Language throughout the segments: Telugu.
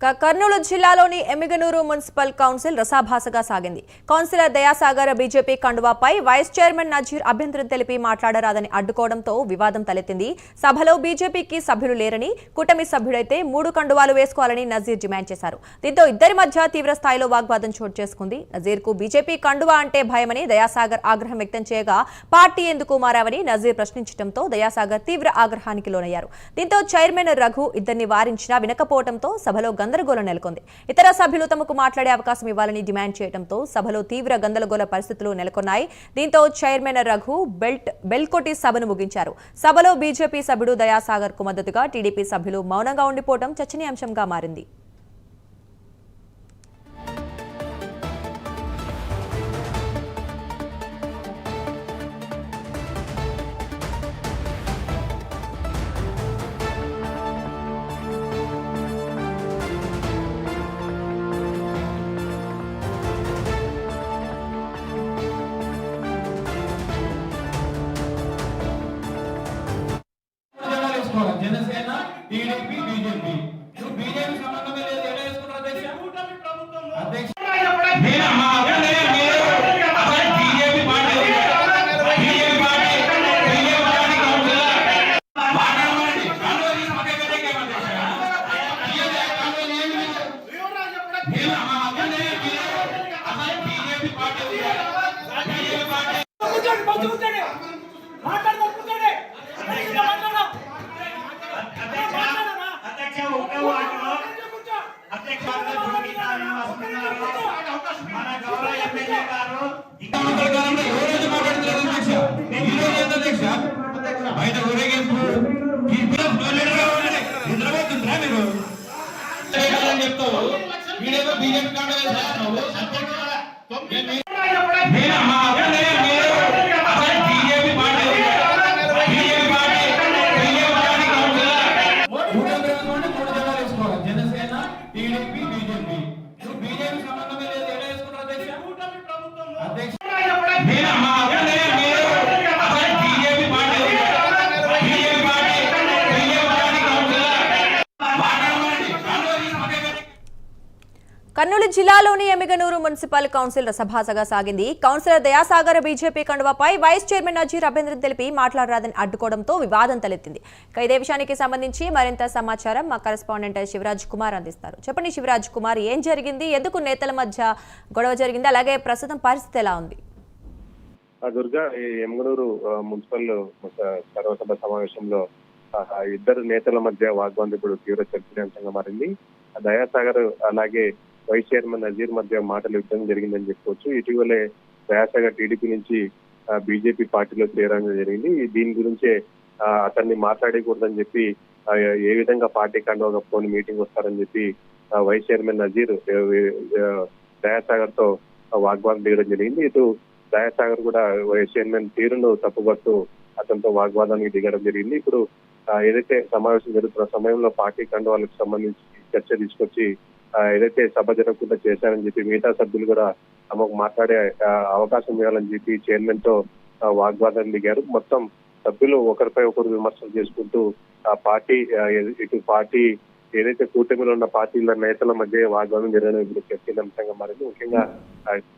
కర్నూలు జిల్లాలోని ఎమ్మిగనూరు మున్సిపల్ కౌన్సిల్ రసాభాసగా సాగింది. కౌన్సిలర్ దయాసాగర్ బీజేపీ కండువాపై వైస్ చైర్మన్ నజీర్ అభ్యంతరం తెలిపి మాట్లాడరాదని అడ్డుకోవడంతో వివాదం తలెత్తింది. సభలో బీజేపీకి సభ్యులు లేరని, కూటమి సభ్యుడైతే 3 కండువాలు వేసుకోవాలని నజీర్ డిమాండ్ చేశారు. దీంతో ఇద్దరి మధ్య తీవ్ర స్థాయిలో వాగ్వాదం చోటు చేసుకుంది. నజీర్కు బీజేపీ కండువా అంటే భయమని దయాసాగర్ ఆగ్రహం వ్యక్తం చేయగా, పార్టీ ఎందుకు మారావని నజీర్ ప్రశ్నించడంతో దయాసాగర్ తీవ్ర ఆగ్రహానికి లోనయ్యారు. దీంతో చైర్మన్ రఘు ఇద్దరిని వారించినా వినకపోవడంతో సభలో గందరగోళం నెలకొంది. ఇతర సభ్యులు తమకు మాట్లాడే అవకాశం ఇవ్వాలని డిమాండ్ చేయడంతో సభలో తీవ్ర గందరగోళ పరిస్థితులు నెలకొన్నాయి. దీంతో చైర్మన్ రఘు బెల్ కొట్టి సభను ముగించారు. సభలో బీజేపీ సభ్యుడు దయాసాగర్ కు మద్దతుగా టీడీపీ సభ్యులు మౌనంగా ఉండిపోవడం చర్చనీయాంశంగా మారింది. జనసేన టీడీపీ బీజేపీ బీజేపీ సంబంధమే లేదు. ఎలా వేసుకుంటారు అధ్యక్ష? బయట ఊరేగింపు చెప్తావు, వీడేమో బీజేపీ కాండ వేసేస్తున్నావు. జనసేన టీడీపీ బీజేపీ బీజేపీ సంబంధమే లేదు. ఎలా వేసుకుంటారు అధ్యక్ష? కర్నూలు జిల్లాలోని ఎమ్మిగనూరు మున్సిపల్ కౌన్సిల్ రసభాసగా సాగింది. కౌన్సిలర్ దయాసాగర్ బీజేపీ కండువాపై వైస్ చైర్మన్ నజీర్ అభ్యంతరం తెలిపి మాట్లాడరాదని అడ్డుకోవడంతో వివాదం తలెత్తింది. ఇదే విషయానికి సంబంధించి మరింత సమాచారం మా కరెస్పాండెంట్ శివరాజ్ కుమార్ అందిస్తారు. చెప్పండి శివరాజ్ కుమార్, ఏం జరిగింది, ఎందుకు నేతల మధ్య గొడవ జరిగింది, అలాగే ప్రస్తుతం పరిస్థితి ఎలా ఉంది? దుర్గా, ఈ ఎమ్మిగనూరు మున్సిపల్ సర్వసభ సమావేశంలో ఇద్దరు నేతల మధ్య వాగ్వాదం ఇప్పుడు తీవ్ర చర్చనీయాంశంగా మారింది. దయాసాగర్ అలాగే వైస్ చైర్మన్ నజీర్ మధ్య మాటల యుద్ధం జరిగిందని చెప్పుకోవచ్చు. ఇటీవలే దయాసాగర్ టీడీపీ నుంచి బీజేపీ పార్టీలో చేరడం జరిగింది. దీని గురించే అతన్ని మాట్లాడకూడదని చెప్పి ఏ విధంగా పార్టీ కండువా కప్పుకొని మీటింగ్ వస్తారని చెప్పి వైస్ చైర్మన్ నజీర్ దయాసాగర్ తో వాగ్వాదం దిగడం జరిగింది. ఇటు దయాసాగర్ కూడా వైస్ చైర్మన్ తీరును తప్పుపడుతూ అతనితో వాగ్వాదానికి దిగడం జరిగింది. ఇప్పుడు ఏదైతే సమావేశం జరుగుతున్న సమయంలో పార్టీ కండువాలకు సంబంధించి చర్చ తీసుకొచ్చి ఏదైతే సభ జరగకుండా చేశారని చెప్పి మిగతా సభ్యులు కూడా తమకు మాట్లాడే అవకాశం ఇవ్వాలని చెప్పి చైర్మన్ తో వాగ్వాదం దిగారు. మొత్తం సభ్యులు ఒకరిపై ఒకరు విమర్శలు చేసుకుంటూ ఆ పార్టీ ఇటు పార్టీ ఏదైతే కూటమిలో ఉన్న పార్టీల నేతల మధ్య వాగ్వాదం జరగడం ఇప్పుడు చర్చనీయాంశంగా మారింది. ముఖ్యంగా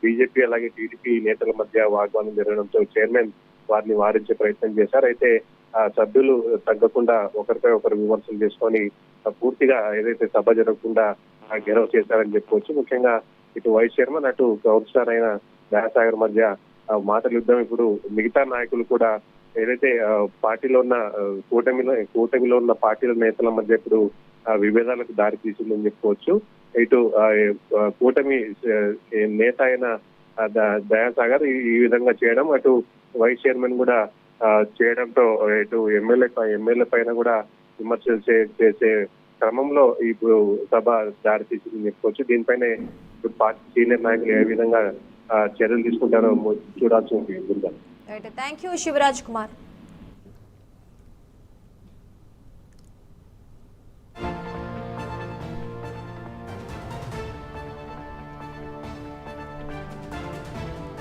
బీజేపీ అలాగే టీడీపీ నేతల మధ్య వాగ్వాదం జరగడంతో చైర్మన్ వారిని వారించే ప్రయత్నం చేశారు. అయితే సభ్యులు తగ్గకుండా ఒకరిపై ఒకరు విమర్శలు చేసుకొని పూర్తిగా ఏదైతే సభ జరగకుండా గెలవ చేశారని చెప్పుకోవచ్చు. ముఖ్యంగా ఇటు వైస్ చైర్మన్ అటు కౌన్సిలర్ అయిన దయాసాగర్ మధ్య మాటల యుద్ధం ఇప్పుడు మిగతా నాయకులు కూడా ఏదైతే పార్టీలో ఉన్న కూటమిలో ఉన్న పార్టీల నేతల మధ్య ఇప్పుడు విభేదాలకు దారి తీసిందని చెప్పుకోవచ్చు. ఇటు కూటమి నేత అయిన దయాసాగర్ ఈ విధంగా చేయడం, అటు వైస్ చైర్మన్ కూడా చేయడంతో ఇటు ఎమ్మెల్యే పైన కూడా విమర్శలు చేసే క్రమంలో ఇప్పుడు సభ దారి తీసిందని చెప్పుకోవచ్చు. దీనిపైన ఇప్పుడు పార్టీ సీనియర్ నాయకులు ఏ విధంగా చర్యలు తీసుకుంటారో చూడాల్సి ఉంది. Thank you Shivraj Kumar.